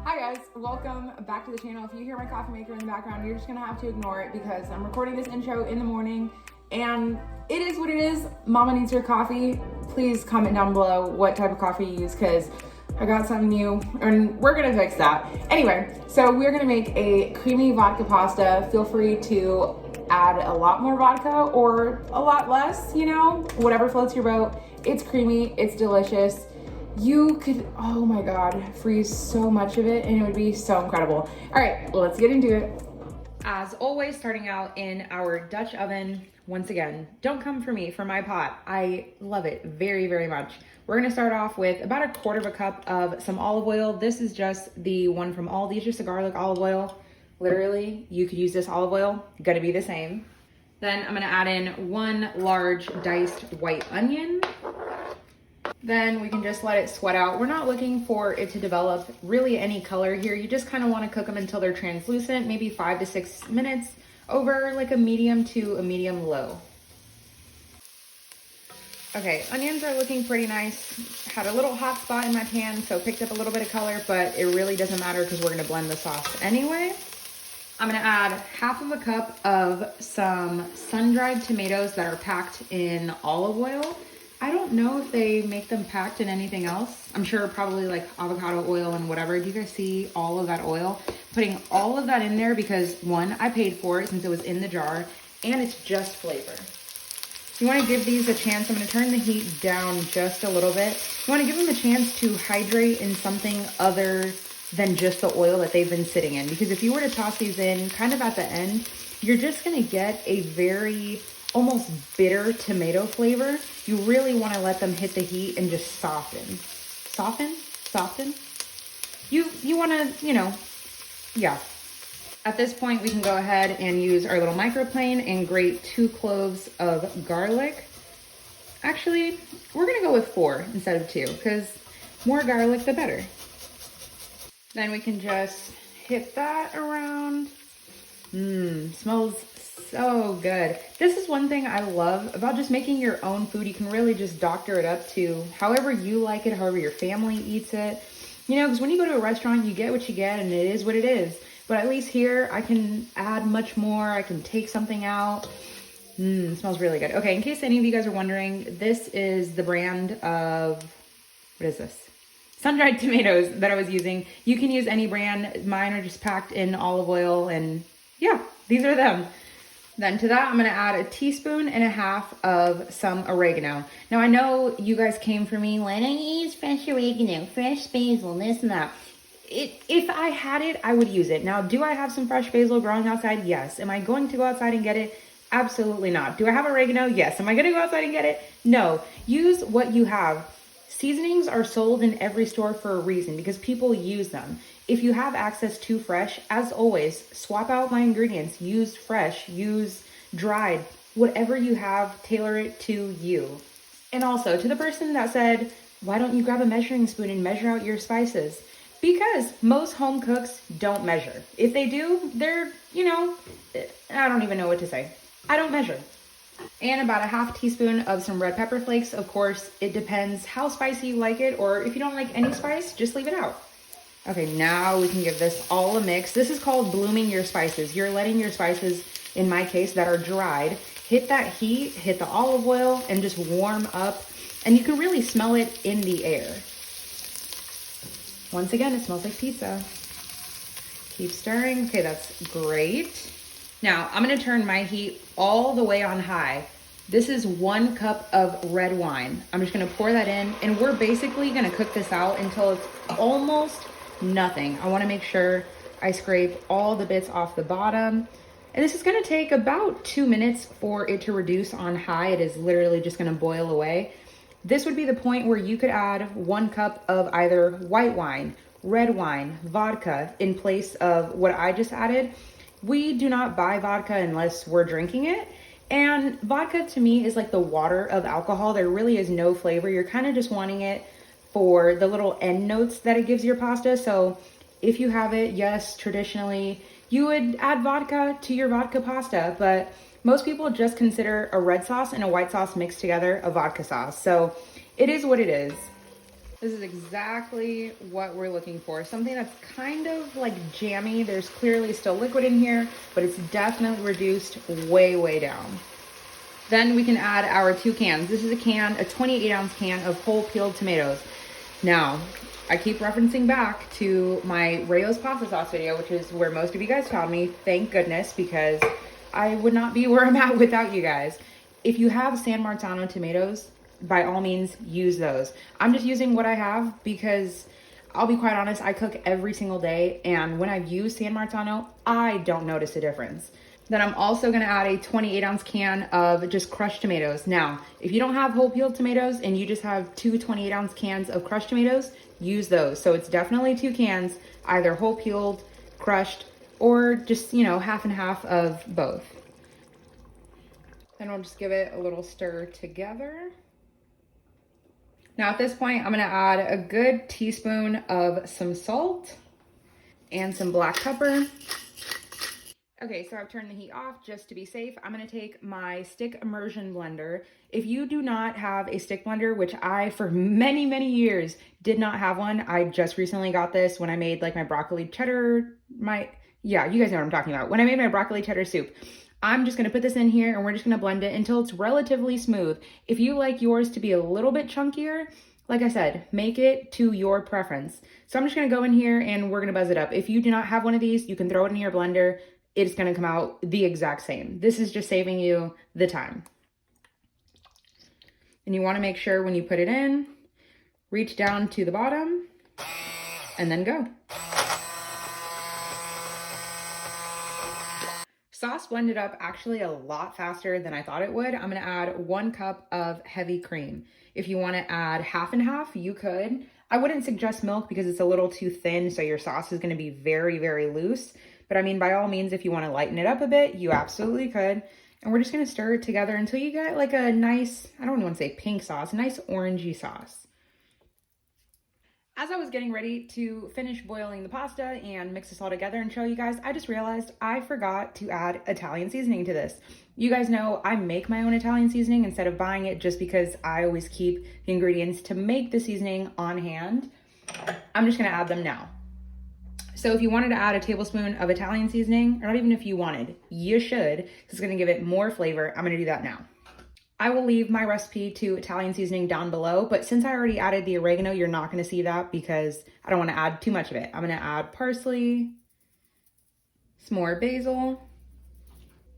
Hi guys, welcome back to the channel. If you hear my coffee maker in the background, you're just gonna have to ignore it because I'm recording this intro in the morning and it is what it is. Mama needs her coffee. Please comment down below what type of coffee you use because I got something new and we're gonna fix that. Anyway, so we're gonna make a creamy vodka pasta. Feel free to add a lot more vodka or a lot less, you know, whatever floats your boat. It's creamy, it's delicious. You could, oh my God, freeze so much of it and it would be so incredible. All right, let's get into it. As always, starting out in our Dutch oven. Once again, don't come for me for my pot. I love it very, very much. We're gonna start off with about 1/4 cup of some olive oil. This is just the one from Aldi, it's just a garlic olive oil. Literally, you could use this olive oil, gonna be the same. Then I'm gonna add in 1 large diced white onion. Then we can just let it sweat out. We're not looking for it to develop really any color here. You just kind of want to cook them until they're translucent, maybe 5 to 6 minutes over like a medium to a medium low. Okay, onions are looking pretty nice. Had a little hot spot in my pan, so picked up a little bit of color, but it really doesn't matter because we're gonna blend the sauce anyway. I'm gonna add 1/2 cup of some sun-dried tomatoes that are packed in olive oil. I don't know if they make them packed in anything else. I'm sure probably like avocado oil and whatever. Do you guys see all of that oil? Putting all of that in there because 1, I paid for it since it was in the jar and it's just flavor. You wanna give these a chance. I'm gonna turn the heat down just a little bit. You wanna give them a chance to hydrate in something other than just the oil that they've been sitting in. Because if you were to toss these in kind of at the end, you're just gonna get a very almost bitter tomato flavor. You really want to let them hit the heat and just soften. Soften? You want to, you know, yeah. At this point, we can go ahead and use our little microplane and grate 2 cloves of garlic. Actually, we're gonna go with 4 instead of 2 because more garlic, the better. Then we can just hit that around. Smells so good. This is one thing I love about just making your own food. You can really just doctor it up to however you like it, however your family eats it. You know, because when you go to a restaurant, you get what you get and it is what it is. But at least here, I can add much more. I can take something out. It smells really good. Okay, in case any of you guys are wondering, this is the brand of, what is this? Sun-dried tomatoes that I was using. You can use any brand. Mine are just packed in olive oil and yeah, these are them. Then to that, I'm gonna add 1.5 teaspoons of some oregano. Now I know you guys came for me, why don't you use fresh oregano, fresh basil, this and that. If I had it, I would use it. Now, do I have some fresh basil growing outside? Yes. Am I going to go outside and get it? Absolutely not. Do I have oregano? Yes. Am I gonna go outside and get it? No. Use what you have. Seasonings are sold in every store for a reason because people use them. If you have access to fresh, as always, swap out my ingredients. Use fresh, use dried, whatever you have, tailor it to you. And also to the person that said, why don't you grab a measuring spoon and measure out your spices? Because most home cooks don't measure. If they do, they're, you know, I don't even know what to say. I don't measure. And about 1/2 teaspoon of some red pepper flakes. Of course, it depends how spicy you like it, or if you don't like any spice, just leave it out. Okay, now we can give this all a mix. This is called blooming your spices. You're letting your spices, in my case, that are dried, hit that heat, hit the olive oil, and just warm up. And you can really smell it in the air. Once again, it smells like pizza. Keep stirring. Okay, that's great. Now, I'm gonna turn my heat all the way on high. This is 1 cup of red wine. I'm just gonna pour that in, and we're basically gonna cook this out until it's almost nothing. I wanna make sure I scrape all the bits off the bottom. And this is gonna take about 2 minutes for it to reduce on high. It is literally just gonna boil away. This would be the point where you could add 1 cup of either white wine, red wine, vodka in place of what I just added. We do not buy vodka unless we're drinking it. And vodka to me is like the water of alcohol. There really is no flavor. You're kind of just wanting it for the little end notes that it gives your pasta. So if you have it, yes, traditionally, you would add vodka to your vodka pasta. But most people just consider a red sauce and a white sauce mixed together a vodka sauce. So it is what it is. This is exactly what we're looking for. Something that's kind of like jammy. There's clearly still liquid in here, but it's definitely reduced way, way down. Then we can add our 2 cans. This is a 28-ounce can of whole peeled tomatoes. Now, I keep referencing back to my Rayo's pasta sauce video, which is where most of you guys found me. Thank goodness, because I would not be where I'm at without you guys. If you have San Marzano tomatoes, by all means, use those. I'm just using what I have because I'll be quite honest, I cook every single day, and when I've used San Marzano, I don't notice a difference. Then I'm also gonna add a 28-ounce can of just crushed tomatoes. Now, if you don't have whole peeled tomatoes and you just have 2 28-ounce cans of crushed tomatoes, use those. So it's definitely 2 cans, either whole peeled, crushed, or just, you know, half and half of both. Then we'll just give it a little stir together. Now at this point, I'm gonna add a good teaspoon of some salt and some black pepper. Okay, so I've turned the heat off just to be safe. I'm gonna take my stick immersion blender. If you do not have a stick blender, which I, for many, many years, did not have one. I just recently got this when I made like my broccoli cheddar, yeah, you guys know what I'm talking about. When I made my broccoli cheddar soup. I'm just gonna put this in here and we're just gonna blend it until it's relatively smooth. If you like yours to be a little bit chunkier, like I said, make it to your preference. So I'm just gonna go in here and we're gonna buzz it up. If you do not have one of these, you can throw it in your blender. It's gonna come out the exact same. This is just saving you the time. And you wanna make sure when you put it in, reach down to the bottom and then go. Sauce blended up actually a lot faster than I thought it would. I'm gonna add 1 cup of heavy cream. If you wanna add half and half, you could. I wouldn't suggest milk because it's a little too thin, so your sauce is gonna be very, very loose. But I mean, by all means, if you wanna lighten it up a bit, you absolutely could. And we're just gonna stir it together until you get like a nice, I don't want to say pink sauce, a nice orangey sauce. As I was getting ready to finish boiling the pasta and mix this all together and show you guys, I just realized I forgot to add Italian seasoning to this. You guys know I make my own Italian seasoning instead of buying it just because I always keep the ingredients to make the seasoning on hand. I'm just gonna add them now. So if you wanted to add a tablespoon of Italian seasoning, or not even if you wanted, you should, because it's gonna give it more flavor. I'm gonna do that now. I will leave my recipe to Italian seasoning down below, but since I already added the oregano, you're not gonna see that because I don't wanna add too much of it. I'm gonna add parsley, some more basil,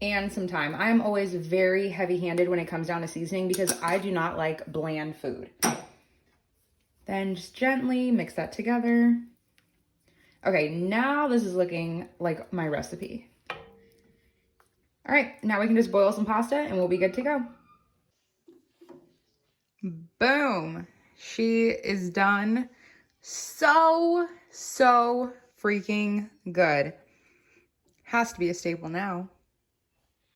and some thyme. I am always very heavy-handed when it comes down to seasoning because I do not like bland food. Then just gently mix that together. Okay, now this is looking like my recipe. All right, now we can just boil some pasta and we'll be good to go. Boom, she is done. So freaking good. Has to be a staple now.